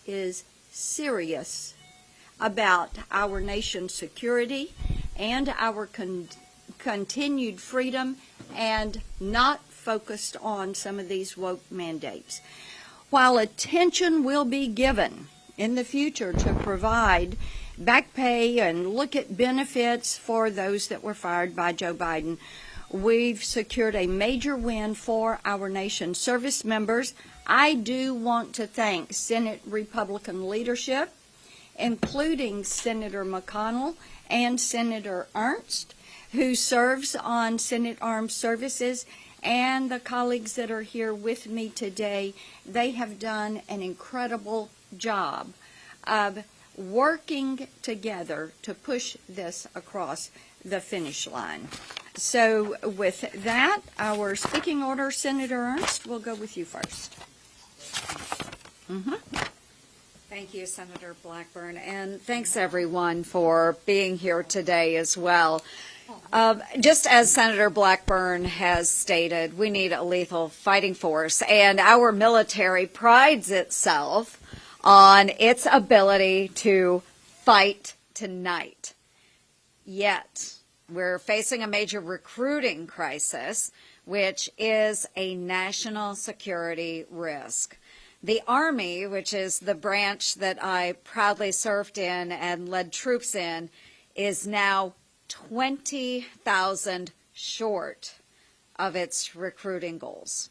is serious about our nation's security and our continued freedom and not focused on some of these woke mandates. While attention will be given in the future to provide back pay and look at benefits for those that were fired by Joe Biden, we've secured a major win for our nation's service members. I do want to thank Senate Republican leadership, including Senator McConnell and Senator Ernst, who serves on Senate Armed Services, and the colleagues that are here with me today. They have done an incredible job of working together to push this across the finish line. So with that, our speaking order, Senator Ernst, we'll go with you first. Thank you, Senator Blackburn, and thanks everyone for being here today as well. Just as Senator Blackburn has stated, we need a lethal fighting force, and our military prides itself on its ability to fight tonight. Yet, we're facing a major recruiting crisis, which is a national security risk. The Army, which is the branch that I proudly served in and led troops in, is now 20,000 short of its recruiting goals.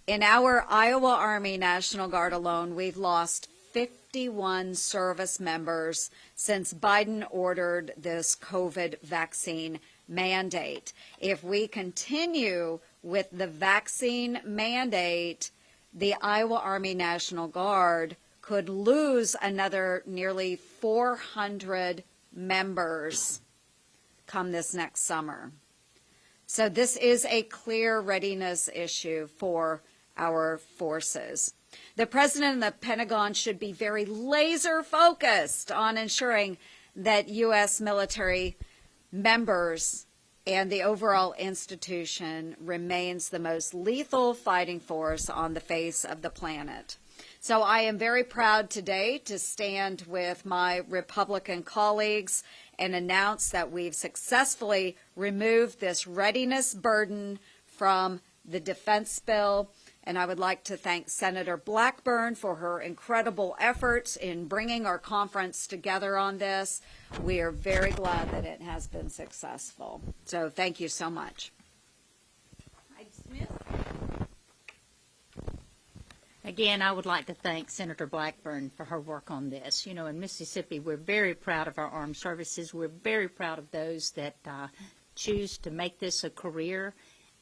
In our Iowa Army National Guard alone, we've lost 51 service members since Biden ordered this COVID vaccine mandate. If we continue with the vaccine mandate, the Iowa Army National Guard could lose another nearly 400 members come this next summer. So this is a clear readiness issue for our forces. The President and the Pentagon should be very laser focused on ensuring that U.S. military members and the overall institution remains the most lethal fighting force on the face of the planet. So I am very proud today to stand with my Republican colleagues and announce that we've successfully removed this readiness burden from the defense bill. And I would like to thank Senator Blackburn for her incredible efforts in bringing our conference together on this. We are very glad that it has been successful. So thank you so much. Again, I would like to thank Senator Blackburn for her work on this. You know, in Mississippi, we're very proud of our armed services. We're very proud of those that choose to make this a career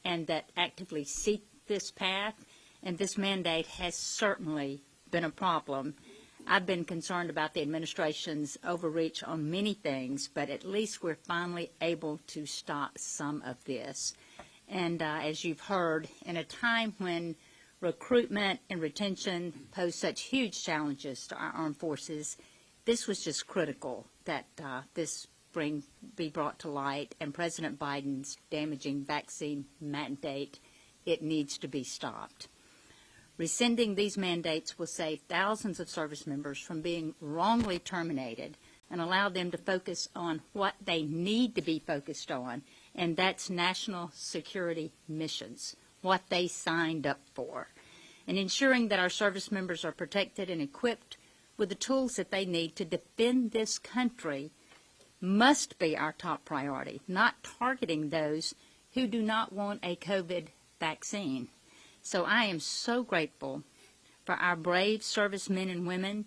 and that actively seek this path. And this mandate has certainly been a problem. I've been concerned about the administration's overreach on many things, but at least we're finally able to stop some of this. And as you've heard, in a time when recruitment and retention pose such huge challenges to our armed forces, this was just critical that this be brought to light, and President Biden's damaging vaccine mandate, it needs to be stopped. Rescinding these mandates will save thousands of service members from being wrongly terminated and allow them to focus on what they need to be focused on, and that's national security missions, what they signed up for. And ensuring that our service members are protected and equipped with the tools that they need to defend this country must be our top priority, not targeting those who do not want a COVID vaccine. So I am so grateful for our brave servicemen and women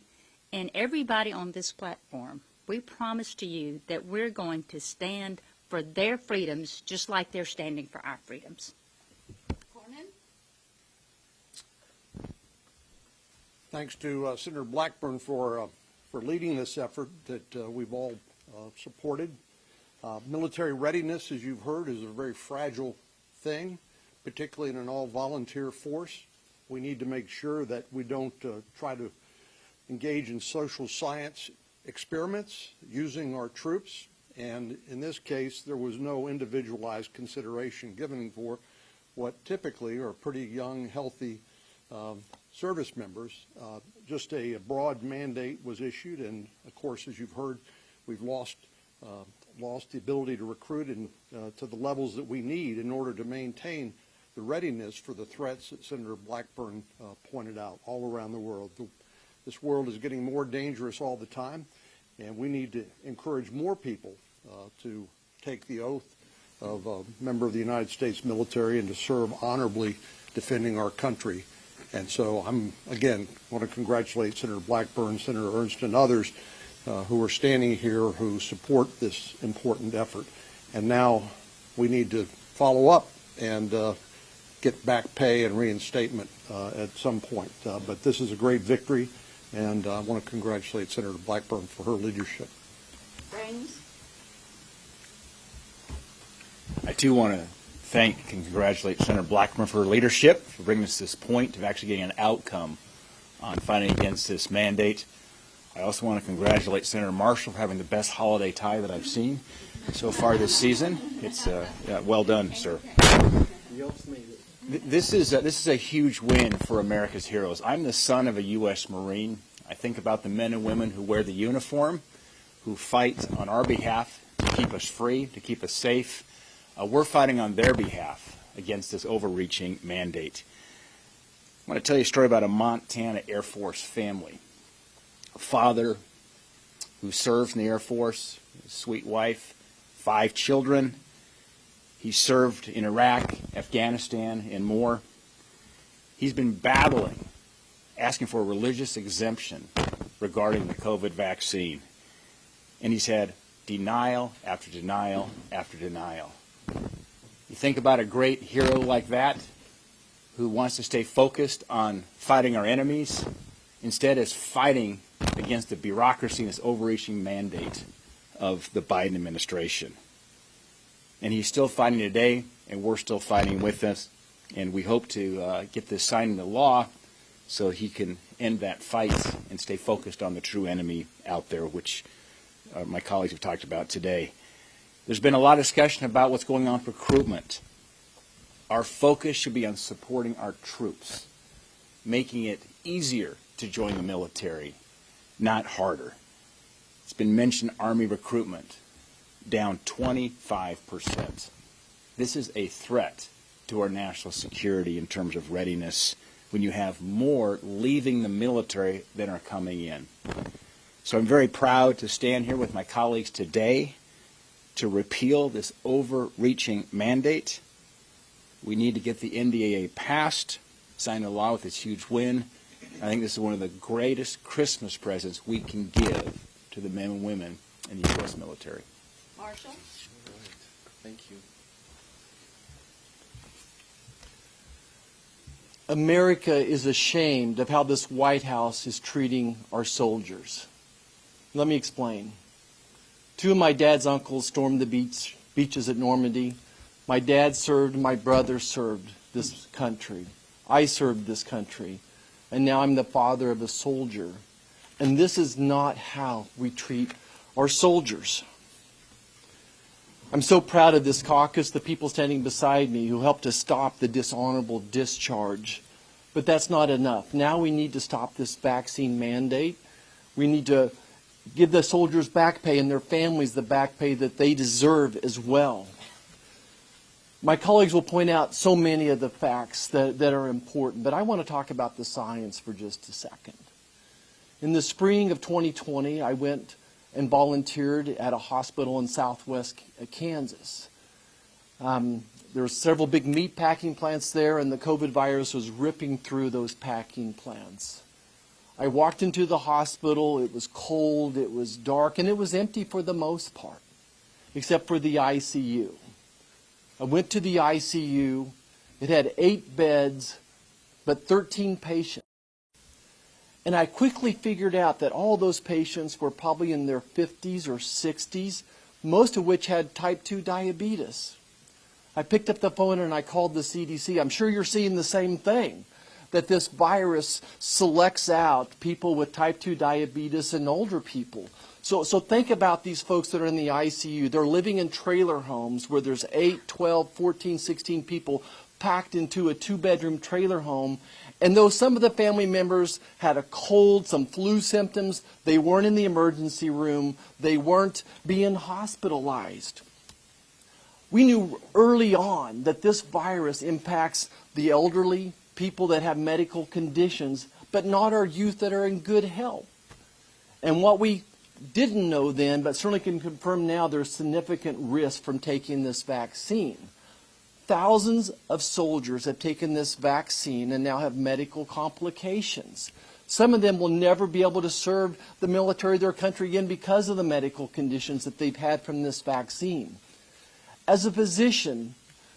and everybody on this platform. We promise to you that we're going to stand for their freedoms just like they're standing for our freedoms. Thanks to Senator Blackburn for leading this effort that we've all supported. Military readiness, as you've heard, is a very fragile thing, particularly in an all-volunteer force. We need to make sure that we don't try to engage in social science experiments using our troops. And in this case, there was no individualized consideration given for what typically are pretty young, healthy service members. Just a broad mandate was issued, and of course, as you've heard, we've lost the ability to recruit to the levels that we need in order to maintain the readiness for the threats that Senator Blackburn pointed out all around the world. This world is getting more dangerous all the time, and we need to encourage more people to take the oath of a member of the United States military and to serve honorably defending our country. And so I'm, again, want to congratulate Senator Blackburn, Senator Ernst, and others who are standing here who support this important effort. And now we need to follow up and get back pay and reinstatement at some point. But this is a great victory, and I want to congratulate Senator Blackburn for her leadership. Brains? I too want to thank and congratulate Senator Blackburn for her leadership, for bringing us to this point of actually getting an outcome on fighting against this mandate. I also want to congratulate Senator Marshall for having the best holiday tie that I've seen so far this season. It's well done, sir. This is a huge win for America's heroes. I'm the son of a U.S. Marine. I think about the men and women who wear the uniform, who fight on our behalf to keep us free, to keep us safe. We're fighting on their behalf against this overreaching mandate. I want to tell you a story about a Montana Air Force family. A father who served in the Air Force, his sweet wife, 5 children. He served in Iraq, Afghanistan, and more. He's been battling, asking for a religious exemption regarding the COVID vaccine. And he's had denial after denial after denial. You think about a great hero like that who wants to stay focused on fighting our enemies, instead is fighting against the bureaucracy and this overreaching mandate of the Biden administration. And he's still fighting today, and we're still fighting with us. And we hope to get this signed into law so he can end that fight and stay focused on the true enemy out there, which my colleagues have talked about today. There's been a lot of discussion about what's going on with recruitment. Our focus should be on supporting our troops, making it easier to join the military, not harder. It's been mentioned, Army recruitment down 25%. This is a threat to our national security in terms of readiness when you have more leaving the military than are coming in. So I'm very proud to stand here with my colleagues today to repeal this overreaching mandate. We need to get the NDAA passed, signed into law with this huge win. I think this is one of the greatest Christmas presents we can give to the men and women in the U.S. military. Marshall? Thank you. America is ashamed of how this White House is treating our soldiers. Let me explain. 2 of my dad's uncles stormed the beaches at Normandy. My dad served, my brother served this country. I served this country. And now I'm the father of a soldier. And this is not how we treat our soldiers. I'm so proud of this caucus, the people standing beside me who helped to stop the dishonorable discharge. But that's not enough. Now we need to stop this vaccine mandate. We need to give the soldiers back pay and their families the back pay that they deserve as well. My colleagues will point out so many of the facts that are important, but I want to talk about the science for just a second. In the spring of 2020, I went and volunteered at a hospital in southwest Kansas. There were several big meat packing plants there, and the COVID virus was ripping through those packing plants. I walked into the hospital. It was cold, it was dark, and it was empty for the most part, except for the ICU. I went to the ICU. It had 8 beds, but 13 patients. And I quickly figured out that all those patients were probably in their 50s or 60s, most of which had type 2 diabetes. I picked up the phone and I called the CDC. I'm sure you're seeing the same thing, that this virus selects out people with type 2 diabetes and older people. So think about these folks that are in the ICU. They're living in trailer homes where there's 8, 12, 14, 16 people packed into a 2-bedroom trailer home, And though some of the family members had a cold, some flu symptoms, they weren't in the emergency room, they weren't being hospitalized. We knew early on that this virus impacts the elderly, people that have medical conditions, but not our youth that are in good health. And what we didn't know then, but certainly can confirm now, there's significant risk from taking this vaccine. Thousands of soldiers have taken this vaccine and now have medical complications. Some of them will never be able to serve the military of their country again because of the medical conditions that they've had from this vaccine. As a physician,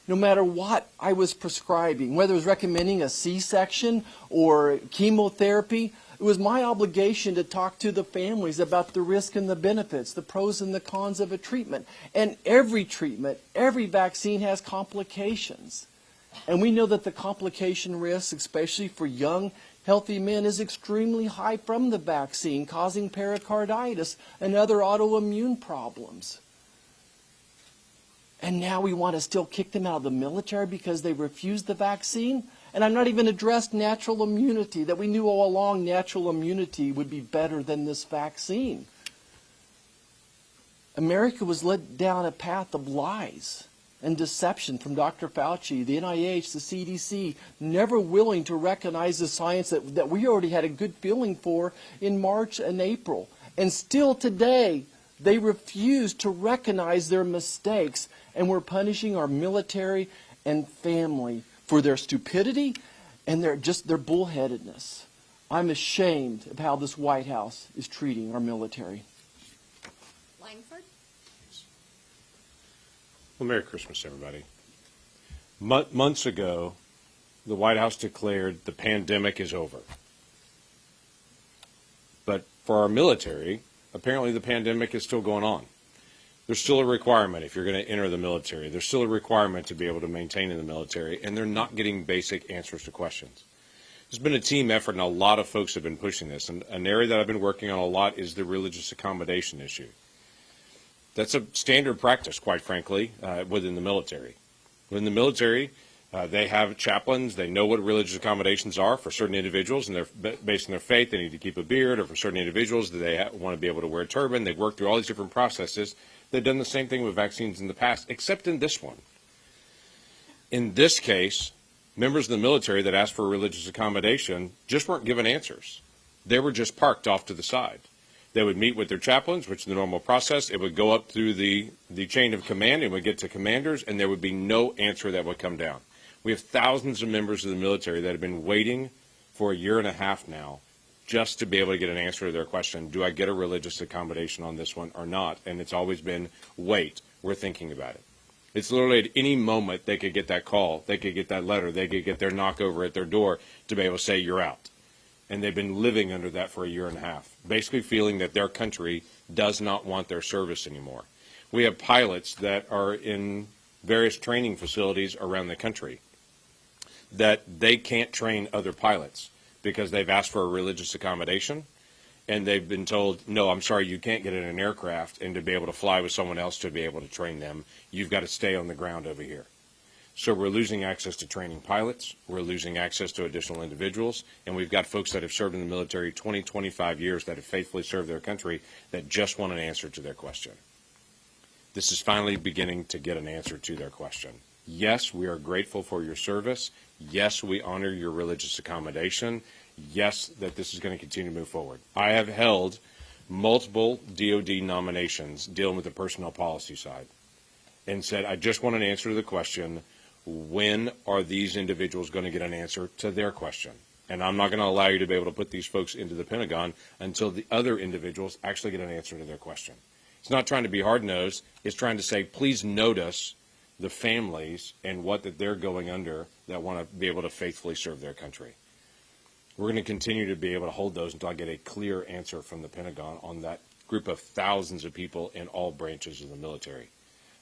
no matter what I was prescribing, whether it was recommending a C-section or chemotherapy, it was my obligation to talk to the families about the risk and the benefits, the pros and the cons of a treatment. And every treatment, every vaccine has complications. And we know that the complication risk, especially for young, healthy men, is extremely high from the vaccine, causing pericarditis and other autoimmune problems. And now we want to still kick them out of the military because they refused the vaccine? And I'm not even addressed natural immunity, that we knew all along natural immunity would be better than this vaccine. America was led down a path of lies and deception from Dr. Fauci, the NIH, the CDC, never willing to recognize the science that we already had a good feeling for in March and April. And still today, they refuse to recognize their mistakes, and we're punishing our military and family for their stupidity and their bullheadedness. I'm ashamed of how this White House is treating our military. Langford? Well, Merry Christmas, everybody. Months ago, the White House declared the pandemic is over. But for our military, apparently the pandemic is still going on. There's still a requirement if you're going to enter the military. There's still a requirement to be able to maintain in the military, and they're not getting basic answers to questions. There's been a team effort, and a lot of folks have been pushing this. And an area that I've been working on a lot is the religious accommodation issue. That's a standard practice, quite frankly, within the military. Within the military, they have chaplains. They know what religious accommodations are for certain individuals, and they're based on their faith. They need to keep a beard, or for certain individuals, they want to be able to wear a turban. They work through all these different processes. They've done the same thing with vaccines in the past, except in this one. In this case, members of the military that asked for religious accommodation just weren't given answers. They were just parked off to the side. They would meet with their chaplains, which is the normal process. It would go up through the chain of command. It would get to commanders, and there would be no answer that would come down. We have thousands of members of the military that have been waiting for a year and a half now just to be able to get an answer to their question, do I get a religious accommodation on this one or not? And it's always been, wait, we're thinking about it. It's literally at any moment they could get that call, they could get that letter, they could get their knock over at their door to be able to say, you're out. And they've been living under that for a year and a half, basically feeling that their country does not want their service anymore. We have pilots that are in various training facilities around the country that they can't train other pilots because they've asked for a religious accommodation, and they've been told, no, I'm sorry, you can't get in an aircraft and to be able to fly with someone else to be able to train them. You've got to stay on the ground over here. So we're losing access to training pilots. We're losing access to additional individuals. And we've got folks that have served in the military 20, 25 years that have faithfully served their country that just want an answer to their question. This is finally beginning to get an answer to their question. Yes, we are grateful for your service. Yes, we honor your religious accommodation. Yes, that this is going to continue to move forward. I have held multiple DOD nominations dealing with the personnel policy side and said, I just want an answer to the question, when are these individuals going to get an answer to their question? And I'm not going to allow you to be able to put these folks into the Pentagon until the other individuals actually get an answer to their question. It's not trying to be hard-nosed. It's trying to say, please notice the families and what that they're going under that want to be able to faithfully serve their country. We're going to continue to be able to hold those until I get a clear answer from the Pentagon on that group of thousands of people in all branches of the military.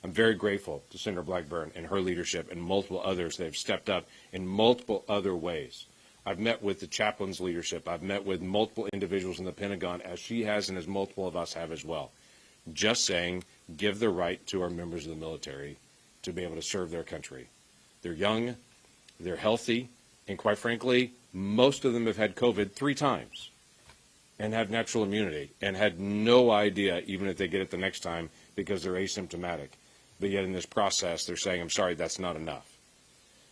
I'm very grateful to Senator Blackburn and her leadership and multiple others that have stepped up in multiple other ways. I've met with the chaplain's leadership. I've met with multiple individuals in the Pentagon, as she has and as multiple of us have as well. Just saying, give the right to our members of the military to be able to serve their country. They're young, they're healthy, and quite frankly, Most of them have had COVID 3 times and have natural immunity and had no idea, even if they get it the next time, because they're asymptomatic. But yet in this process, they're saying, I'm sorry, that's not enough.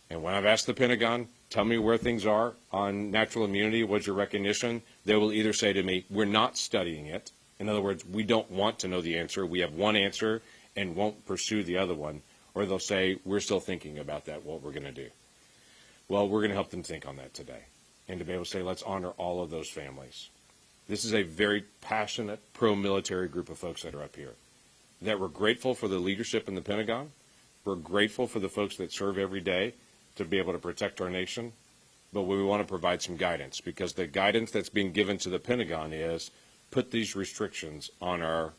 And when I've asked the Pentagon, tell me where things are on natural immunity, what's your recognition, they will either say to me, we're not studying it. In other words, we don't want to know the answer. We have one answer and won't pursue the other one. Or they'll say, we're still thinking about that, what we're going to do. Well, we're going to help them think on that today. And to be able to say, let's honor all of those families. This is a very passionate, pro-military group of folks that are up here. That we're grateful for the leadership in the Pentagon. We're grateful for the folks that serve every day to be able to protect our nation. But we want to provide some guidance, because the guidance that's being given to the Pentagon is put these restrictions on our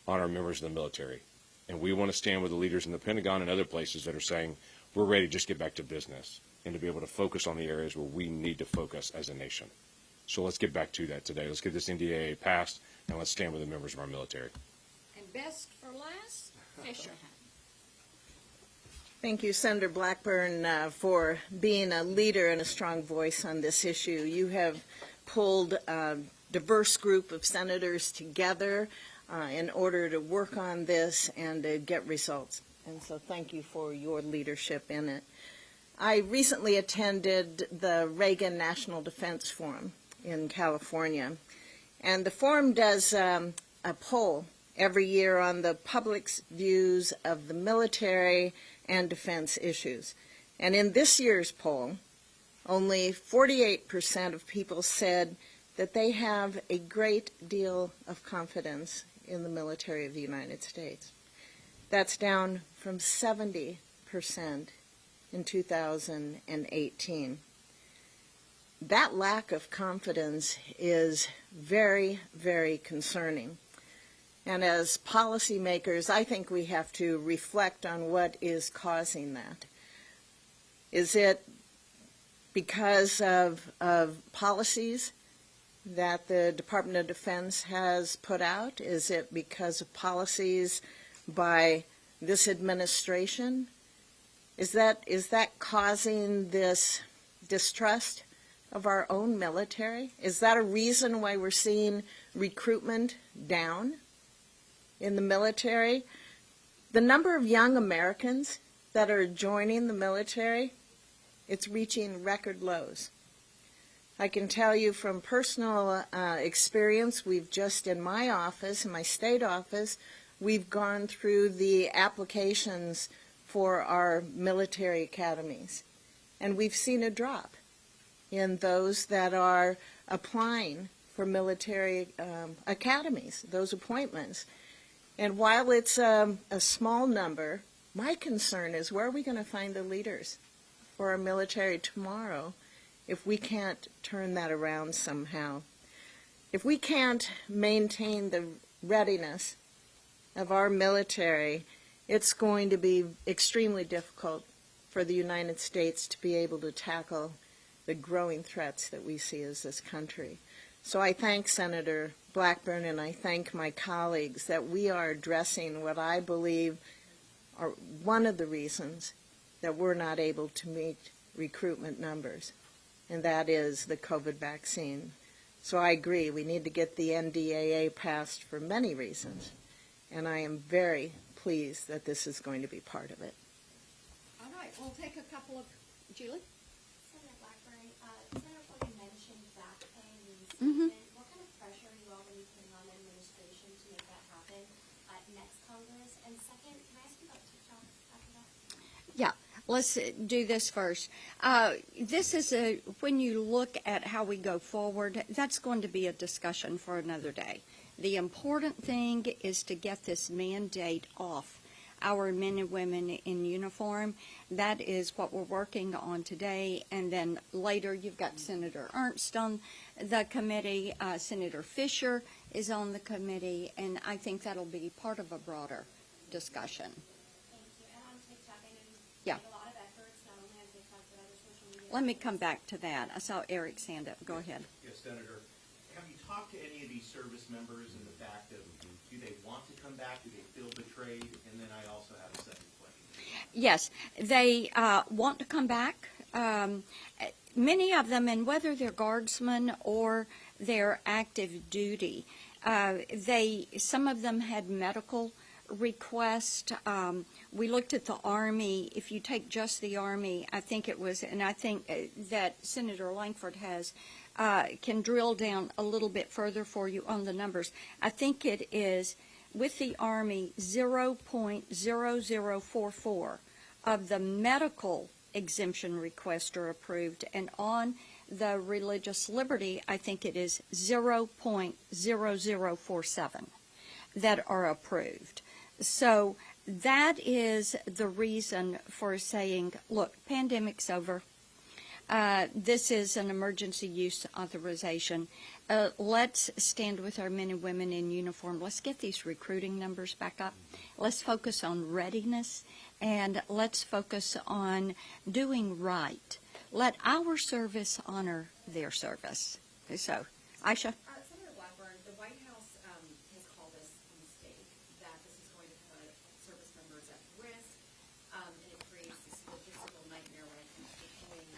members of the military. And we want to stand with the leaders in the Pentagon and other places that are saying, we're ready to just get back to business and to be able to focus on the areas where we need to focus as a nation. So let's get back to that today. Let's get this NDAA passed, and let's stand with the members of our military. And best for last, Fisher. Thank you, Senator Blackburn, for being a leader and a strong voice on this issue. You have pulled a diverse group of senators together in order to work on this and to get results. And so thank you for your leadership in it. I recently attended the Reagan National Defense Forum in California. And the forum does a poll every year on the public's views of the military and defense issues. And in this year's poll, only 48% of people said that they have a great deal of confidence in the military of the United States. That's down from 70% in 2018. That lack of confidence is very, very concerning. And as policymakers, I think we have to reflect on what is causing that. Is it because of policies that the Department of Defense has put out? Is it because of policies by this administration? Is that causing this distrust of our own military? Is that a reason why we're seeing recruitment down in the military? The number of young Americans that are joining the military, it's reaching record lows. I can tell you from personal experience, we've just in my office, in my state office, we've gone through the applications for our military academies. And we've seen a drop in those that are applying for military academies, those appointments. And while it's a small number, my concern is, where are we going to find the leaders for our military tomorrow if we can't turn that around somehow? If we can't maintain the readiness of our military, it's going to be extremely difficult for the United States to be able to tackle the growing threats that we see as this country. So I thank Senator Blackburn and I thank my colleagues that we are addressing what I believe are one of the reasons that we're not able to meet recruitment numbers, and that is the COVID vaccine. So I agree, we need to get the NDAA passed for many reasons, and I am very pleased that this is going to be part of it. All right, we'll take a couple of, Julie? Senator Blackburn, Senator Floyd mentioned back pay reinstatement. What kind of pressure are you all going to be putting on the administration to make that happen at next Congress? And second, can I ask you about TikTok after that? Yeah, let's do this first. This is when you look at how we go forward, that's going to be a discussion for another day. The important thing is to get this mandate off our men and women in uniform. That is what we're working on today. And then later you've got Senator Ernst on the committee. Senator Fisher is on the committee. And I think that'll be part of a broader discussion. Thank you. And on TikTok, I know you Yeah. make a lot of efforts, not only on TikTok, but other social media. Let me come back to that. I saw Eric's hand up. Go ahead. Yes, Senator. Have you talked to any of these service members in the fact of, do they want to come back? Do they feel betrayed? And then I also have a second question. Yes, they want to come back. many of them, and whether they're guardsmen or they're active duty, some of them had medical requests. We looked at the Army. If you take just the Army, I think it was, and I think that Senator Langford can drill down a little bit further for you on the numbers. I think it is, with the Army, 0.0044 of the medical exemption requests are approved, and on the religious liberty, I think it is 0.0047 that are approved. So that is the reason for saying, look, pandemic's over. This is an emergency use authorization. Let's stand with our men and women in uniform. Let's get these recruiting numbers back up. Let's focus on readiness, and let's focus on doing right. Let our service honor their service. So, Aisha? Senator Blackburn, the White House has called this a mistake, that this is going to put service members at risk, and it creates this logistical nightmare when it comes to deploying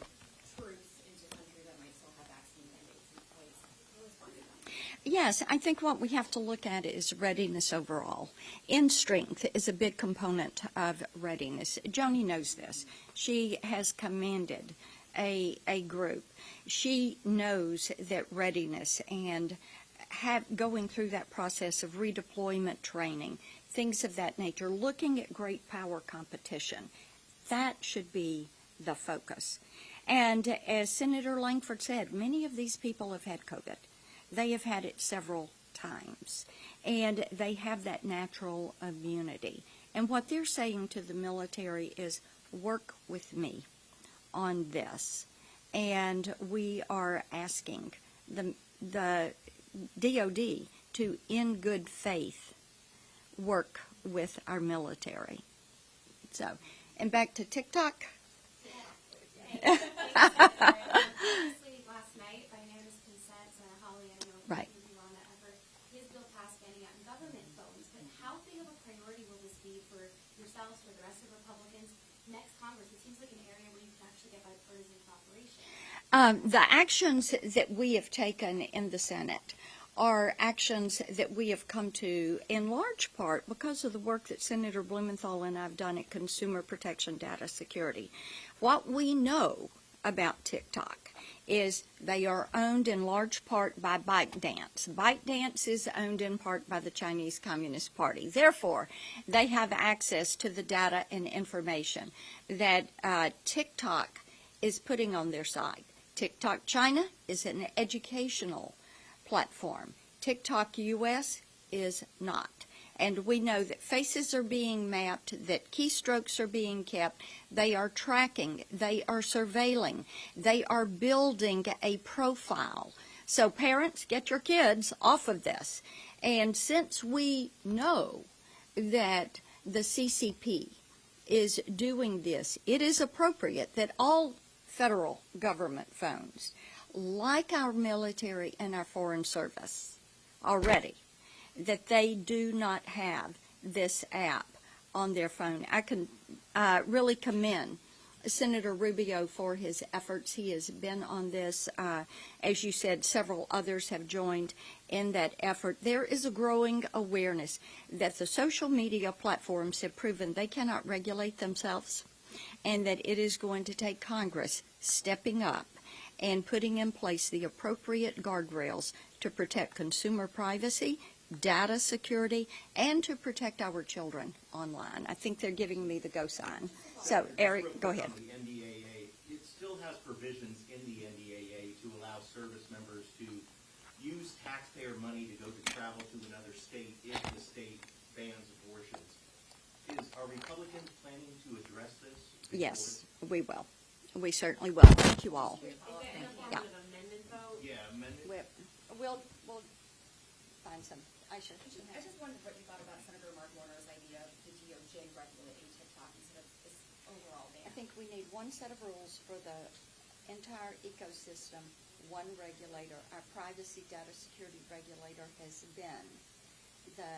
troops into a country that might still have vaccine mandates in place. How do you respond to that? Yes, I think what we have to look at is readiness overall. In strength is a big component of readiness. Joni knows this. She has commanded a group. She knows that readiness and going through that process of redeployment training, things of that nature, looking at great power competition, that should be the focus. And as Senator Langford said, many of these people have had COVID. They have had it several times, and they have that natural immunity. And what they're saying to the military is, work with me on this. And we are asking the DOD to, in good faith, work with our military. So, and back to TikTok. Obviously, last night, by unanimous consent, Senator Hawley, I know Right. you were on that effort, his bill passed banning it on government phones. But how big of a priority will this be for yourselves, for the rest of Republicans, next Congress? It seems like an area where you can actually get bipartisan cooperation. The actions that we have taken in the Senate are actions that we have come to in large part because of the work that Senator Blumenthal and I have done at Consumer Protection Data Security. What we know about TikTok is they are owned in large part by ByteDance. ByteDance is owned in part by the Chinese Communist Party. Therefore, they have access to the data and information that TikTok is putting on their side. TikTok China is an educational platform. TikTok US is not. And we know that faces are being mapped, that keystrokes are being kept, they are tracking, they are surveilling, they are building a profile. So parents, get your kids off of this. And since we know that the CCP is doing this, it is appropriate that all federal government phones, like our military and our foreign service already, that they do not have this app on their phone. I can really commend Senator Rubio for his efforts. He has been on this. As you said, several others have joined in that effort. There is a growing awareness that the social media platforms have proven they cannot regulate themselves, and that it is going to take Congress stepping up and putting in place the appropriate guardrails to protect consumer privacy, data security, and to protect our children online. I think they're giving me the go sign. So, Eric, go ahead. The NDAA, it still has provisions in the NDAA to allow service members to use taxpayer money to go to travel to another state if the state bans abortions. Are Republicans planning to address this? Yes, we will. We certainly will. Thank you all. Is it in the form Yeah. of an amendment vote? Yeah, amendment. We'll find some. Aisha. I just wondered what you thought about Senator Mark Warner's idea of the DOJ regulating TikTok instead of this overall ban. I think we need one set of rules for the entire ecosystem, one regulator. Our privacy data security regulator has been the